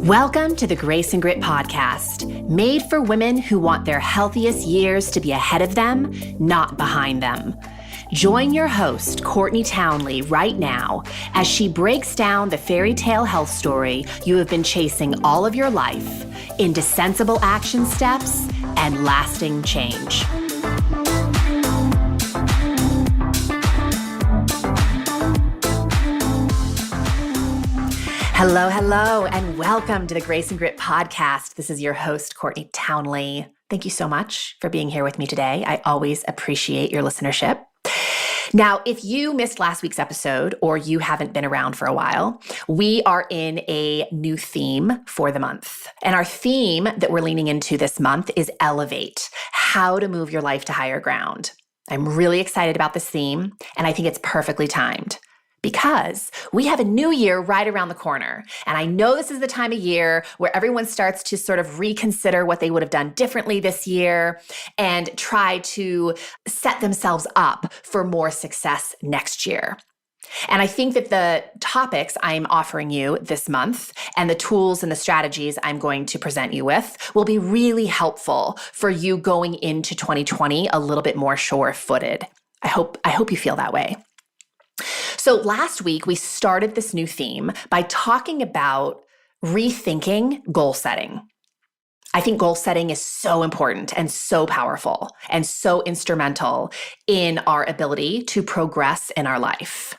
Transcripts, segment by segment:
Welcome to the Grace and Grit podcast, made for women who want their healthiest years to be ahead of them, not behind them. Join your host, Courtney Townley, right now as she breaks down the fairy tale health story you have been chasing all of your life into sensible action steps and lasting change. Hello, and welcome to the Grace and Grit podcast. This is your host, Courtney Townley. Thank you so much for being here with me today. I always appreciate your listenership. Now, if you missed last week's episode or you haven't been around for a while, we are in a new theme for the month. And our theme that we're leaning into this month is Elevate, how to move your life to higher ground. I'm really excited about this theme, and I think it's perfectly timed, because we have a new year right around the corner. And I know this is the time of year where everyone starts to sort of reconsider what they would have done differently this year and try to set themselves up for more success next year. And I think that the topics I'm offering you this month and the tools and the strategies I'm going to present you with will be really helpful for you going into 2020 a little bit more sure-footed. I hope you feel that way. So last week, we started this new theme by talking about rethinking goal setting. I think goal setting is so important and so powerful and so instrumental in our ability to progress in our life.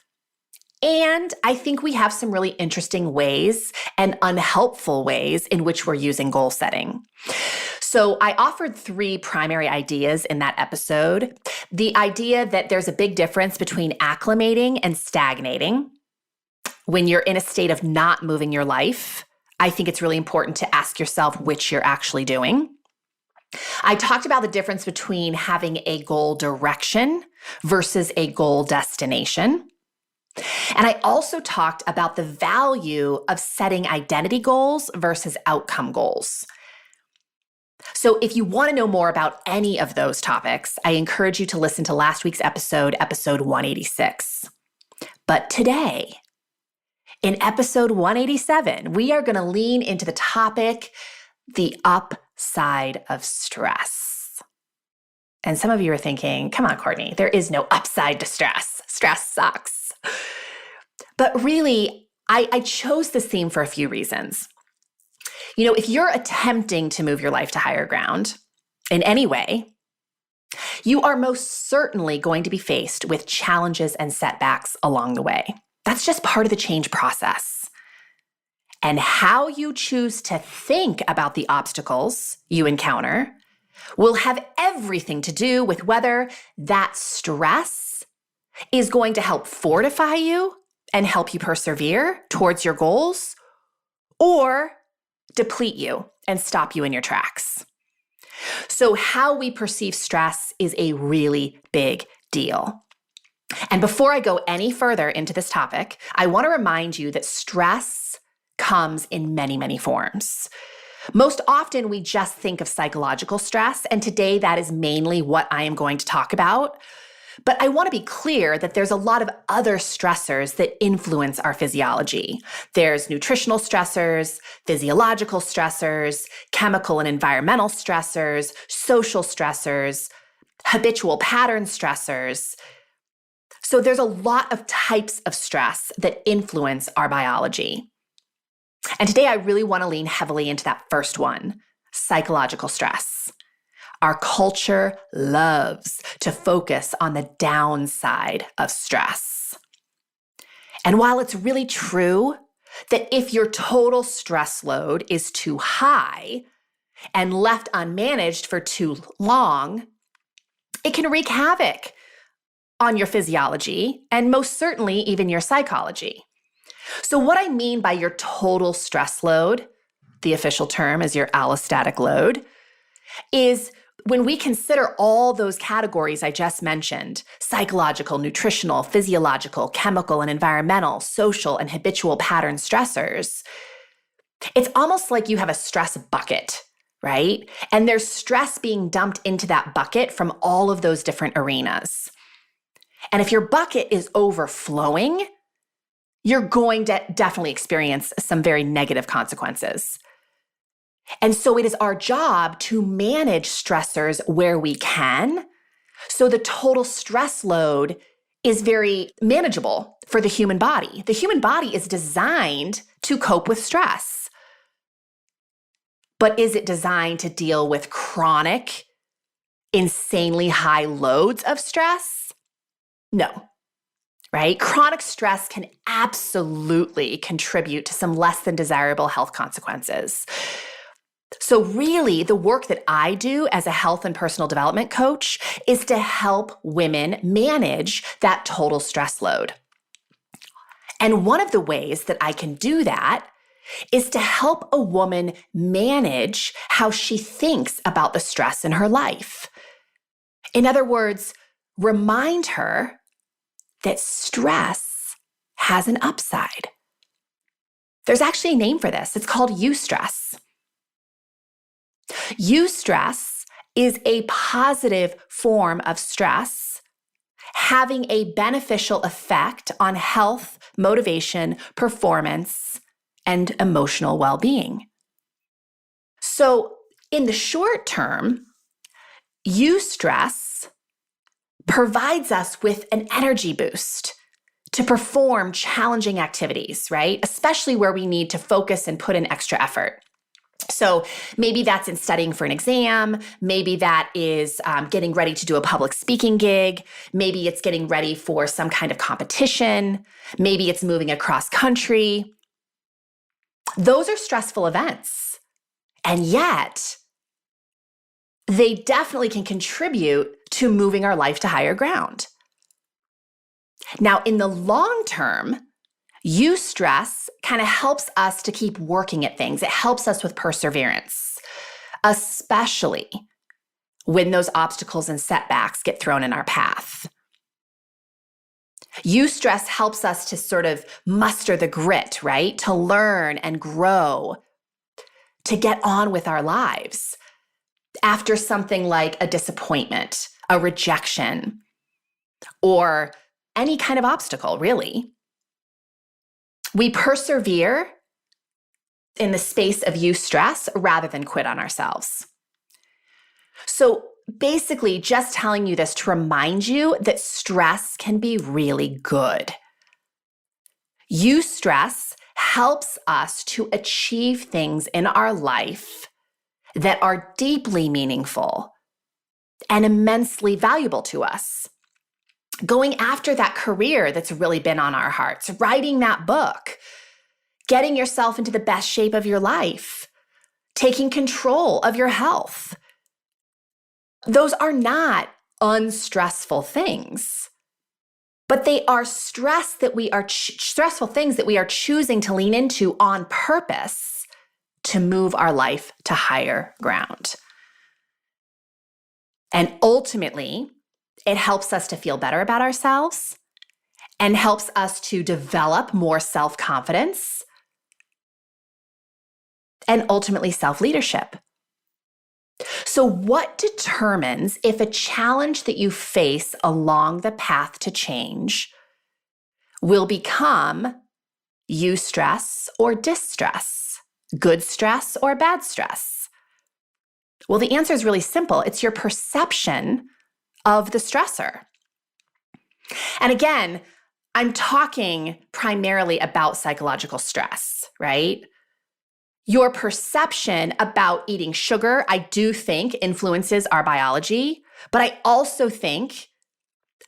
And I think we have some really interesting ways and unhelpful ways in which we're using goal setting. So I offered 3 primary ideas in that episode. The idea that there's a big difference between acclimating and stagnating. When you're in a state of not moving your life, I think it's really important to ask yourself which you're actually doing. I talked about the difference between having a goal direction versus a goal destination. And I also talked about the value of setting identity goals versus outcome goals. So if you want to know more about any of those topics, I encourage you to listen to last week's episode 186. But today, in episode 187, we are going to lean into the topic, the upside of stress. And some of you are thinking, come on, Courtney, there is no upside to stress. Stress sucks. But really, I chose this theme for a few reasons. You know, if you're attempting to move your life to higher ground in any way, you are most certainly going to be faced with challenges and setbacks along the way. That's just part of the change process. And how you choose to think about the obstacles you encounter will have everything to do with whether that stress is going to help fortify you and help you persevere towards your goals, or deplete you and stop you in your tracks. So how we perceive stress is a really big deal. And before I go any further into this topic, I want to remind you that stress comes in many, many forms. Most often, we just think of psychological stress, and today that is mainly what I am going to talk about. But I want to be clear that there's a lot of other stressors that influence our physiology. There's nutritional stressors, physiological stressors, chemical and environmental stressors, social stressors, habitual pattern stressors. So there's a lot of types of stress that influence our biology. And today I really want to lean heavily into that first one, psychological stress. Our culture loves to focus on the downside of stress. And while it's really true that if your total stress load is too high and left unmanaged for too long, it can wreak havoc on your physiology and most certainly even your psychology. So what I mean by your total stress load, the official term is your allostatic load, is when we consider all those categories I just mentioned, psychological, nutritional, physiological, chemical and environmental, social and habitual pattern stressors, it's almost like you have a stress bucket, right? And there's stress being dumped into that bucket from all of those different arenas. And if your bucket is overflowing, you're going to definitely experience some very negative consequences. And so it is our job to manage stressors where we can, so the total stress load is very manageable for the human body. The human body is designed to cope with stress. But is it designed to deal with chronic, insanely high loads of stress? No. Right? Chronic stress can absolutely contribute to some less than desirable health consequences. So really, the work that I do as a health and personal development coach is to help women manage that total stress load. And one of the ways that I can do that is to help a woman manage how she thinks about the stress in her life. In other words, remind her that stress has an upside. There's actually a name for this. It's called eustress. Eustress is a positive form of stress having a beneficial effect on health, motivation, performance, and emotional well-being. So in the short term, eustress provides us with an energy boost to perform challenging activities, right? Especially where we need to focus and put in extra effort. So maybe that's in studying for an exam. Maybe that is getting ready to do a public speaking gig. Maybe it's getting ready for some kind of competition. Maybe it's moving across country. Those are stressful events. And yet, they definitely can contribute to moving our life to higher ground. Now, in the long term, eustress kind of helps us to keep working at things. It helps us with perseverance, especially when those obstacles and setbacks get thrown in our path. Eustress helps us to sort of muster the grit, right? To learn and grow, to get on with our lives after something like a disappointment, a rejection, or any kind of obstacle, really. We persevere in the space of eustress rather than quit on ourselves. So basically, just telling you this to remind you that stress can be really good. Eustress helps us to achieve things in our life that are deeply meaningful and immensely valuable to us. Going after that career that's really been on our hearts, writing that book, getting yourself into the best shape of your life, taking control of your health. Those are not unstressful things, but they are stressful things that we are choosing to lean into on purpose to move our life to higher ground. And ultimately, it helps us to feel better about ourselves and helps us to develop more self-confidence and ultimately self-leadership. So what determines if a challenge that you face along the path to change will become eustress or distress, good stress or bad stress? Well, the answer is really simple. It's your perception of the stressor. And again, I'm talking primarily about psychological stress, right? Your perception about eating sugar, I do think influences our biology, but I also think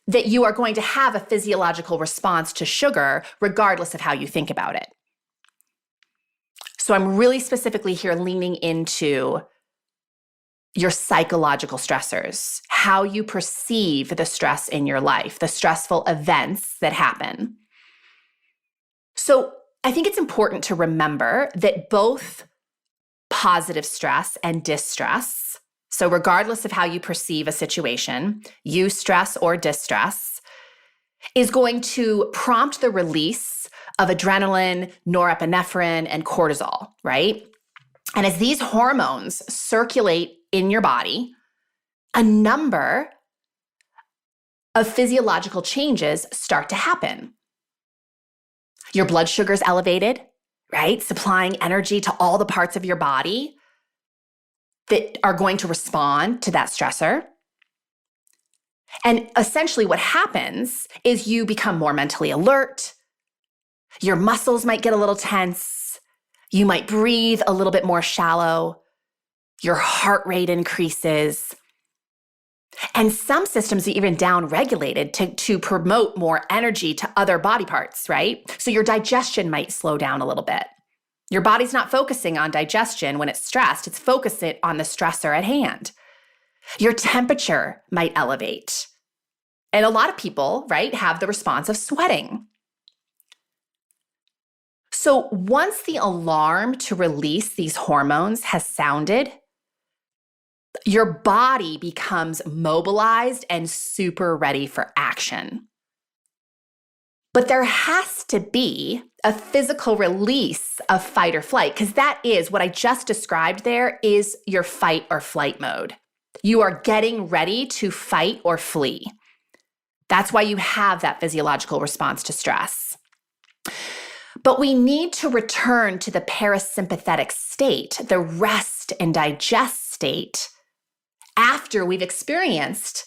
that you are going to have a physiological response to sugar regardless of how you think about it. So I'm really specifically here leaning into your psychological stressors, how you perceive the stress in your life, the stressful events that happen. So I think it's important to remember that both positive stress and distress, so regardless of how you perceive a situation, eustress or distress, is going to prompt the release of adrenaline, norepinephrine, and cortisol, right? And as these hormones circulate in your body, a number of physiological changes start to happen. Your blood sugar's elevated, right? Supplying energy to all the parts of your body that are going to respond to that stressor. And essentially what happens is you become more mentally alert. Your muscles might get a little tense. You might breathe a little bit more shallow. Your heart rate increases. And some systems are even down-regulated to promote more energy to other body parts, right? So your digestion might slow down a little bit. Your body's not focusing on digestion when it's stressed. It's focusing on the stressor at hand. Your temperature might elevate. And a lot of people, right, have the response of sweating. So once the alarm to release these hormones has sounded, your body becomes mobilized and super ready for action. But there has to be a physical release of fight or flight, because that is what I just described there is your fight or flight mode. You are getting ready to fight or flee. That's why you have that physiological response to stress. But we need to return to the parasympathetic state, the rest and digest state, after we've experienced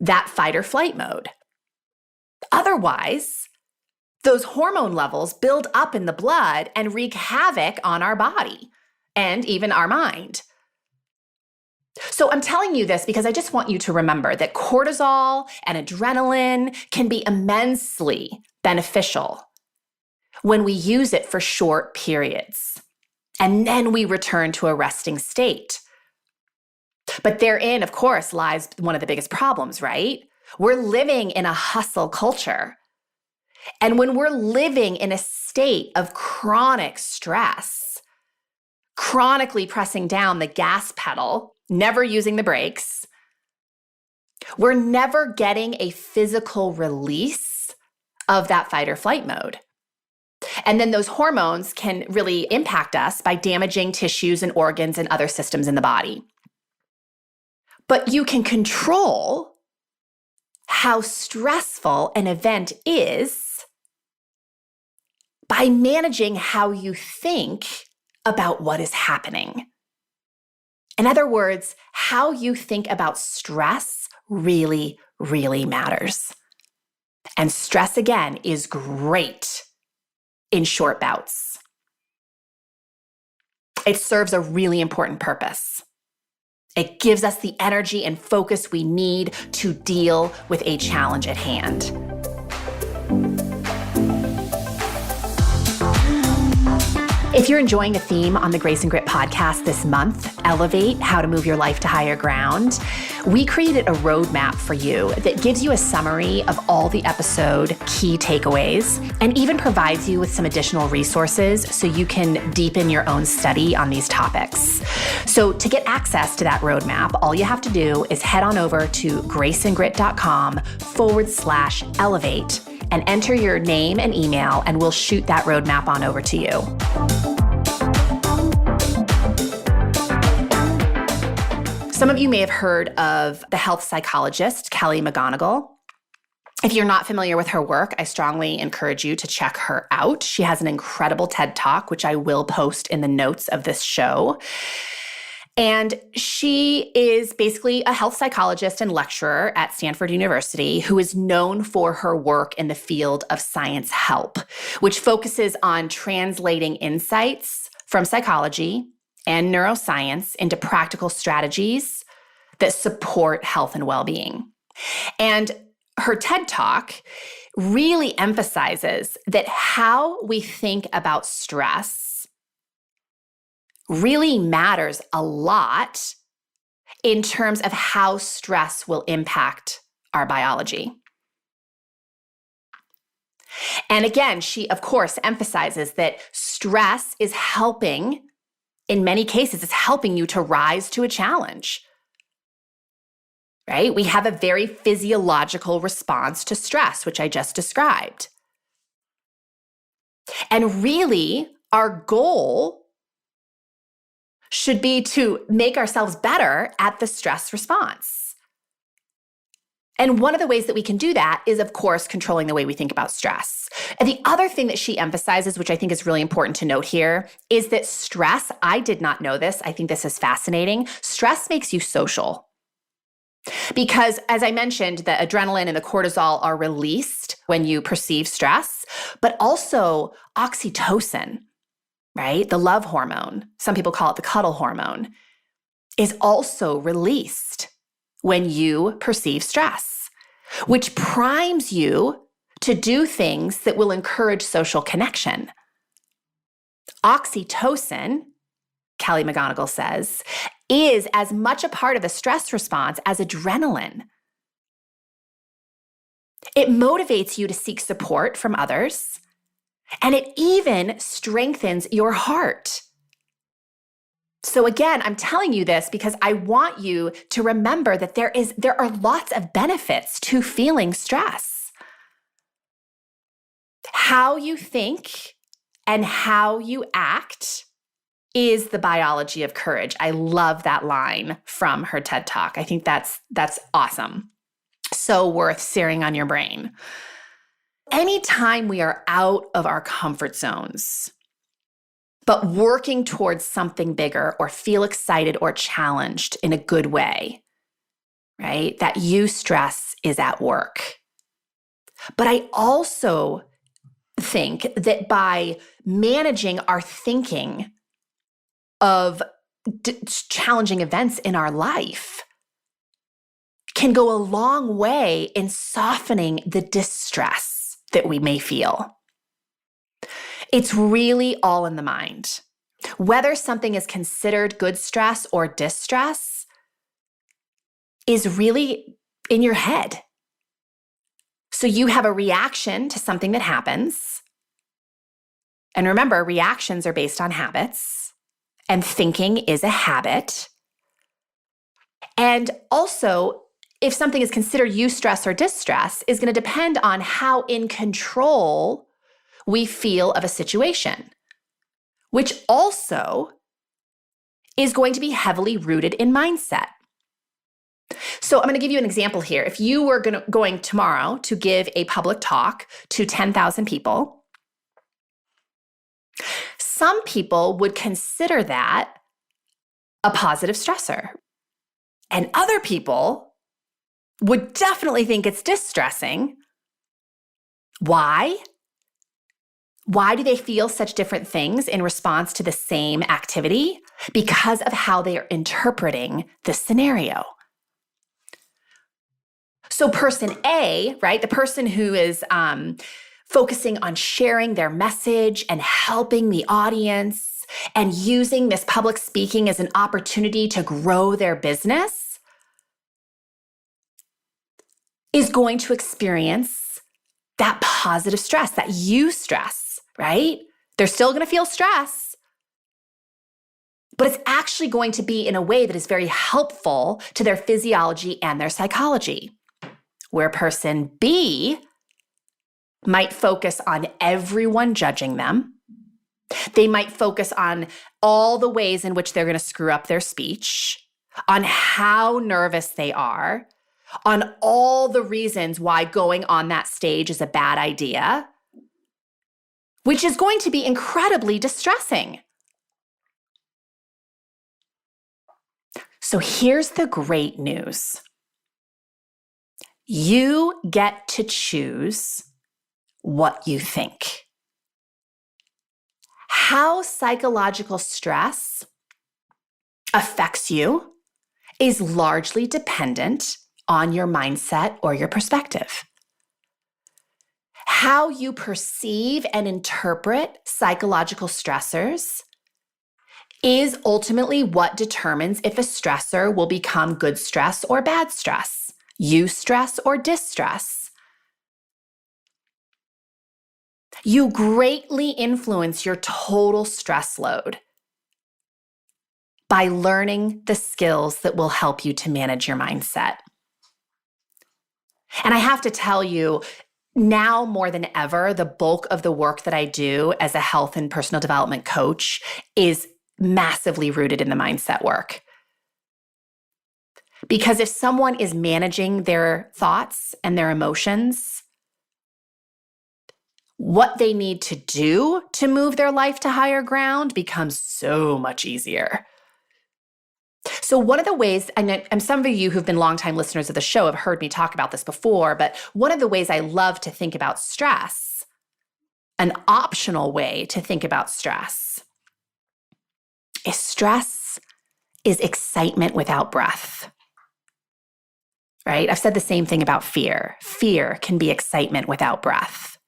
that fight or flight mode. Otherwise, those hormone levels build up in the blood and wreak havoc on our body and even our mind. So I'm telling you this because I just want you to remember that cortisol and adrenaline can be immensely beneficial when we use it for short periods. And then we return to a resting state. But therein, of course, lies one of the biggest problems, right? We're living in a hustle culture. And when we're living in a state of chronic stress, chronically pressing down the gas pedal, never using the brakes, we're never getting a physical release of that fight or flight mode. And then those hormones can really impact us by damaging tissues and organs and other systems in the body. But you can control how stressful an event is by managing how you think about what is happening. In other words, how you think about stress really, really matters. And stress, again, is great in short bouts. It serves a really important purpose. It gives us the energy and focus we need to deal with a challenge at hand. If you're enjoying the theme on the Grace and Grit podcast this month, Elevate, How to Move Your Life to Higher Ground, we created a roadmap for you that gives you a summary of all the episode key takeaways and even provides you with some additional resources so you can deepen your own study on these topics. So to get access to that roadmap, all you have to do is head on over to graceandgrit.com/elevate and enter your name and email, and we'll shoot that roadmap on over to you. Some of you may have heard of the health psychologist, Kelly McGonigal. If you're not familiar with her work, I strongly encourage you to check her out. She has an incredible TED Talk, which I will post in the notes of this show. And she is basically a health psychologist and lecturer at Stanford University who is known for her work in the field of science help, which focuses on translating insights from psychology and neuroscience into practical strategies that support health and well-being. And her TED Talk really emphasizes that how we think about stress really matters a lot in terms of how stress will impact our biology. And again, she, of course, emphasizes that stress is helping, in many cases, it's helping you to rise to a challenge, right? We have a very physiological response to stress, which I just described. And really, our goal should be to make ourselves better at the stress response. And one of the ways that we can do that is, of course, controlling the way we think about stress. And the other thing that she emphasizes, which I think is really important to note here, is that stress, I did not know this, I think this is fascinating, stress makes you social. Because as I mentioned, the adrenaline and the cortisol are released when you perceive stress, but also oxytocin, right? The love hormone, some people call it the cuddle hormone, is also released when you perceive stress, which primes you to do things that will encourage social connection. Oxytocin, Kelly McGonigal says, is as much a part of the stress response as adrenaline. It motivates you to seek support from others, and it even strengthens your heart. So again, I'm telling you this because I want you to remember that there are lots of benefits to feeling stress. How you think and how you act is the biology of courage. I love that line from her TED Talk. I think that's awesome. So worth searing on your brain. Anytime we are out of our comfort zones, but working towards something bigger or feel excited or challenged in a good way, right? That eustress is at work. But I also think that by managing our thinking of challenging events in our life can go a long way in softening the distress that we may feel. It's really all in the mind. Whether something is considered good stress or distress is really in your head. So you have a reaction to something that happens. And remember, reactions are based on habits. And thinking is a habit. And also, if something is considered eustress or distress, is going to depend on how in control we feel of a situation, which also is going to be heavily rooted in mindset. So I'm going to give you an example here. If you were going tomorrow to give a public talk to 10,000 people, some people would consider that a positive stressor. And other people would definitely think it's distressing. Why? Why do they feel such different things in response to the same activity? Because of how they are interpreting the scenario. So person A, right, the person who is focusing on sharing their message and helping the audience and using this public speaking as an opportunity to grow their business is going to experience that positive stress, that eustress, right? They're still going to feel stress, but it's actually going to be in a way that is very helpful to their physiology and their psychology. Where person B might focus on everyone judging them. They might focus on all the ways in which they're going to screw up their speech, on how nervous they are, on all the reasons why going on that stage is a bad idea, which is going to be incredibly distressing. So here's the great news. You get to choose what you think. How psychological stress affects you is largely dependent on your mindset or your perspective. How you perceive and interpret psychological stressors is ultimately what determines if a stressor will become good stress or bad stress, eustress or distress. You greatly influence your total stress load by learning the skills that will help you to manage your mindset. And I have to tell you, now more than ever, the bulk of the work that I do as a health and personal development coach is massively rooted in the mindset work. Because if someone is managing their thoughts and their emotions, what they need to do to move their life to higher ground becomes so much easier. So one of the ways, and some of you who've been longtime listeners of the show have heard me talk about this before, but one of the ways I love to think about stress, an optional way to think about stress is excitement without breath, right? I've said the same thing about fear. Fear can be excitement without breath.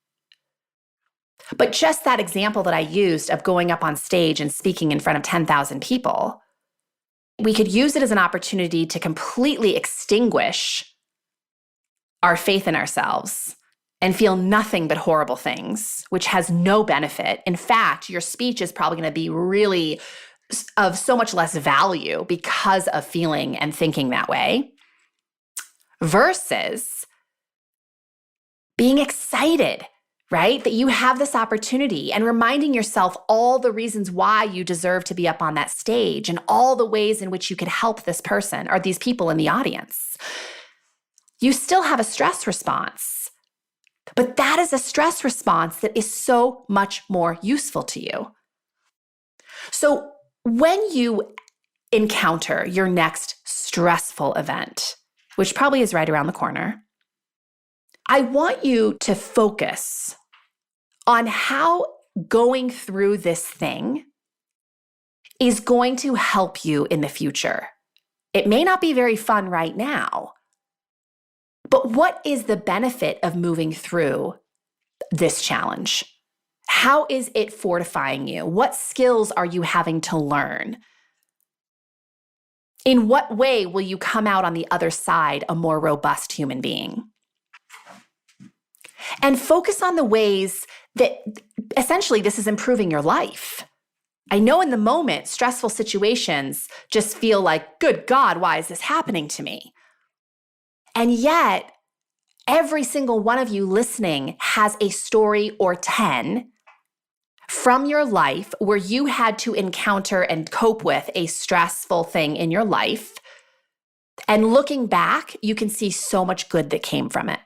But just that example that I used of going up on stage and speaking in front of 10,000 people, we could use it as an opportunity to completely extinguish our faith in ourselves and feel nothing but horrible things, which has no benefit. In fact, your speech is probably going to be really of so much less value because of feeling and thinking that way, versus being excited, right? That you have this opportunity and reminding yourself all the reasons why you deserve to be up on that stage and all the ways in which you could help this person or these people in the audience. You still have a stress response, but that is a stress response that is so much more useful to you. So when you encounter your next stressful event, which probably is right around the corner, I want you to focus on how going through this thing is going to help you in the future. It may not be very fun right now, but what is the benefit of moving through this challenge? How is it fortifying you? What skills are you having to learn? In what way will you come out on the other side a more robust human being? And focus on the ways that essentially this is improving your life. I know in the moment, stressful situations just feel like, good God, why is this happening to me? And yet, every single one of you listening has a story or 10 from your life where you had to encounter and cope with a stressful thing in your life. And looking back, you can see so much good that came from it.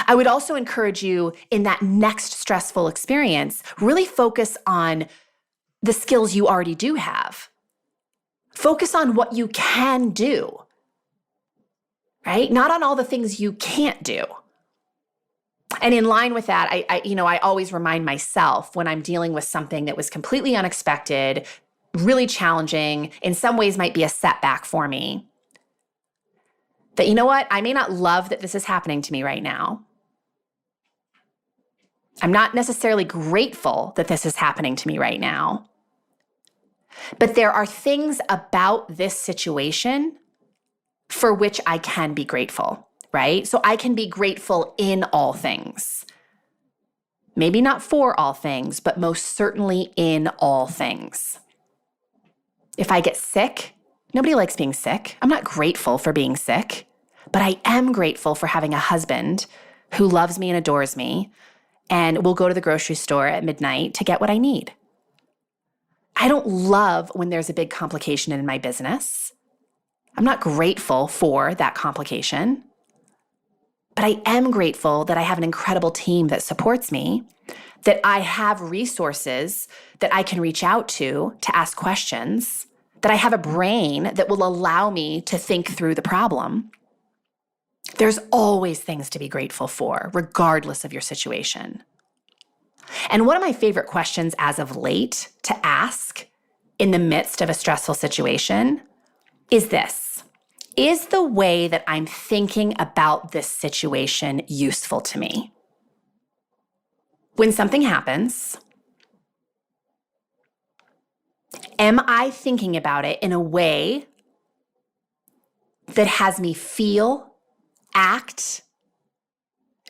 I would also encourage you in that next stressful experience, really focus on the skills you already do have. Focus on what you can do, right? Not on all the things you can't do. And in line with that, I always remind myself when I'm dealing with something that was completely unexpected, really challenging, in some ways might be a setback for me, that, you know what? I may not love that this is happening to me right now. I'm not necessarily grateful that this is happening to me right now. But there are things about this situation for which I can be grateful, right? So I can be grateful in all things. Maybe not for all things, but most certainly in all things. If I get sick, nobody likes being sick. I'm not grateful for being sick, but I am grateful for having a husband who loves me and adores me and will go to the grocery store at midnight to get what I need. I don't love when there's a big complication in my business. I'm not grateful for that complication, but I am grateful that I have an incredible team that supports me, that I have resources that I can reach out to ask questions, that I have a brain that will allow me to think through the problem. There's always things to be grateful for, regardless of your situation. And one of my favorite questions as of late to ask in the midst of a stressful situation is this: is the way that I'm thinking about this situation useful to me? When something happens, am I thinking about it in a way that has me feel, act,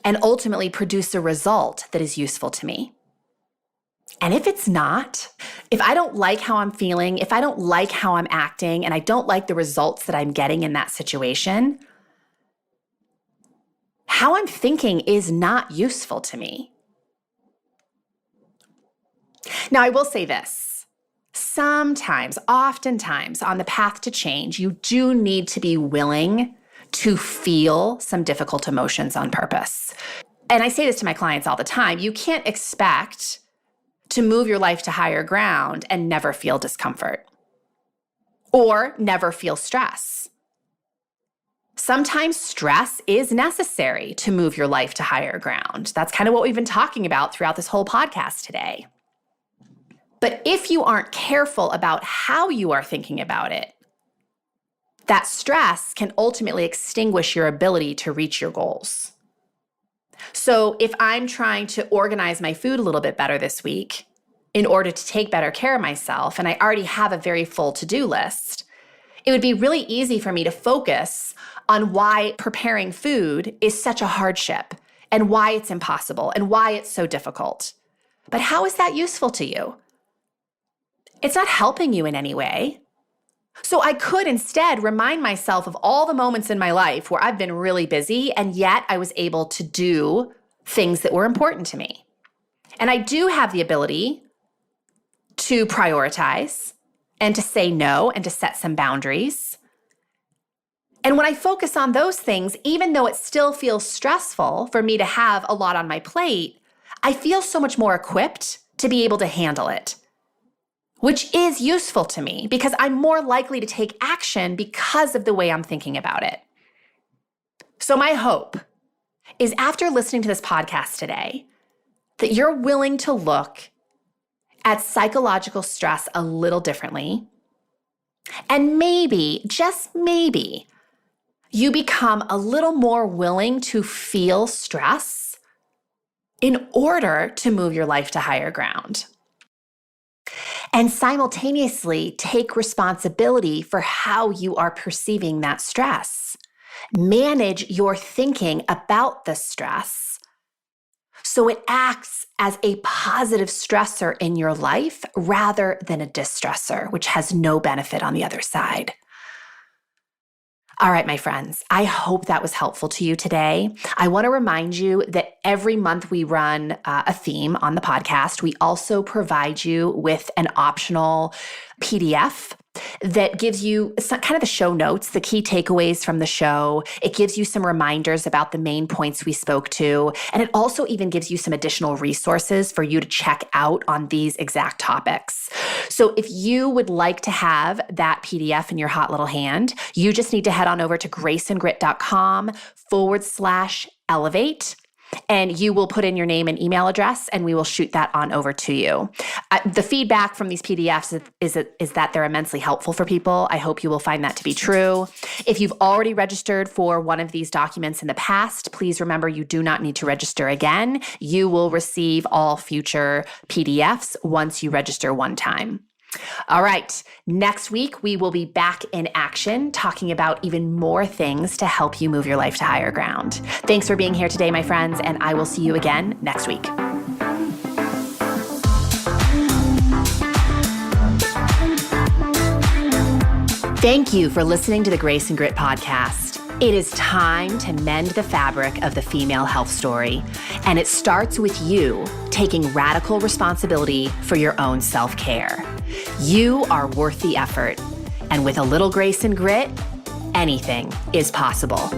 and ultimately produce a result that is useful to me? And if it's not, if I don't like how I'm feeling, if I don't like how I'm acting, and I don't like the results that I'm getting in that situation, how I'm thinking is not useful to me. Now, I will say this. sometimes, oftentimes, on the path to change, you do need to be willing to feel some difficult emotions on purpose. And I say this to my clients all the time. You can't expect to move your life to higher ground and never feel discomfort or never feel stress. Sometimes stress is necessary to move your life to higher ground. That's kind of what we've been talking about throughout this whole podcast today. But if you aren't careful about how you are thinking about it, that stress can ultimately extinguish your ability to reach your goals. So if I'm trying to organize my food a little bit better this week in order to take better care of myself, and I already have a very full to-do list, it would be really easy for me to focus on why preparing food is such a hardship and why it's impossible and why it's so difficult. But how is that useful to you? It's not helping you in any way. So I could instead remind myself of all the moments in my life where I've been really busy and yet I was able to do things that were important to me. And I do have the ability to prioritize and to say no and to set some boundaries. And when I focus on those things, even though it still feels stressful for me to have a lot on my plate, I feel so much more equipped to be able to handle it, which is useful to me because I'm more likely to take action because of the way I'm thinking about it. So my hope is after listening to this podcast today, that you're willing to look at psychological stress a little differently. And maybe, just maybe, you become a little more willing to feel stress in order to move your life to higher ground. And simultaneously take responsibility for how you are perceiving that stress. Manage your thinking about the stress so it acts as a positive stressor in your life rather than a distressor, which has no benefit on the other side. All right, my friends, I hope that was helpful to you today. I want to remind you that every month we run a theme on the podcast. We also provide you with an optional PDF that gives you some, kind of the show notes, the key takeaways from the show. It gives you some reminders about the main points we spoke to. And it also even gives you some additional resources for you to check out on these exact topics. So if you would like to have that PDF in your hot little hand, you just need to head on over to graceandgrit.com/elevate. And you will put in your name and email address, and we will shoot that on over to you. The feedback from these PDFs is that they're immensely helpful for people. I hope you will find that to be true. If you've already registered for one of these documents in the past, please remember you do not need to register again. You will receive all future PDFs once you register one time. All right, next week we will be back in action talking about even more things to help you move your life to higher ground. Thanks for being here today, my friends, and I will see you again next week. Thank you for listening to the Grace and Grit podcast. It is time to mend the fabric of the female health story, and it starts with you taking radical responsibility for your own self-care. You are worth the effort, and with a little grace and grit, anything is possible.